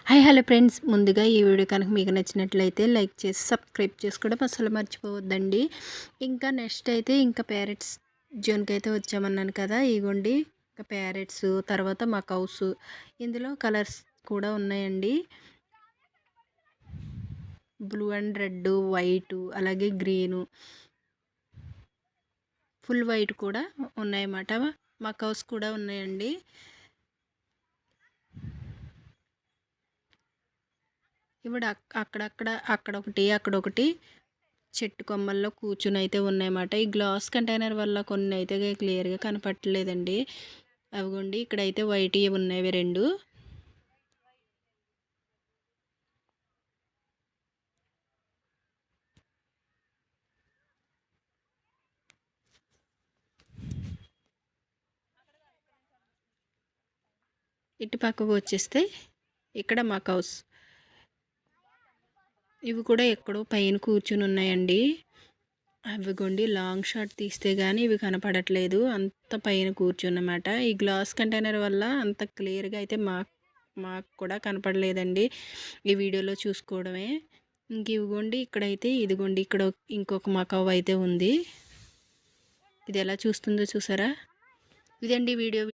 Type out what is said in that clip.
Hi hello friends, ముందుగా ఈ video కనుక మీకు నచ్చినట్లయితే లైక్ చేసి సబ్స్క్రైబ్ చేసుకోవడం అసలు మర్చిపోవద్దండి. ఇంకా నెక్స్ట్ అయితే ఇంకా ప్యారెట్స్ జోన్కి అయితే వచ్చామన్నాను కదా. ఇగోండి ఇంకా ప్యారెట్స్, తర్వాత మకౌస్, ఇందులో కలర్స్ కూడా ఉన్నాయండి. బ్లూ అండ్ రెడ్, వైట్, అలాగే గ్రీను, ఫుల్ వైట్ కూడా ఉన్నాయన్నమాట. మకౌస్ కూడా ఉన్నాయండి. ఇప్పుడు అక్కడొకటి అక్కడొకటి చెట్టు కొమ్మల్లో కూర్చుని అయితే ఉన్నాయన్నమాట. ఈ గ్లాస్ కంటైనర్ వల్ల కొన్ని అయితే క్లియర్గా కనపట్టలేదండి. అవిగోండి ఇక్కడైతే వైట్ ఉన్నాయి రెండు. ఇటు పక్కకు వచ్చేస్తే ఇక్కడ మకౌస్, ఇవి కూడా ఎక్కడో పైన కూర్చుని ఉన్నాయండి. అవిగోండి లాంగ్ షాట్ తీస్తే కానీ ఇవి కనపడట్లేదు, అంత పైన కూర్చున్నమాట. ఈ గ్లాస్ కంటైనర్ వల్ల అంత క్లియర్గా అయితే మాకు కూడా కనపడలేదండి, ఈ వీడియోలో చూసుకోవడమే. ఇంక ఇవిగోండి ఇక్కడైతే ఇదిగోండి ఇక్కడ ఇంకొక మకవ్ అయితే ఉంది. ఇది ఎలా చూస్తుందో చూసారా. ఇదండి వీడియో.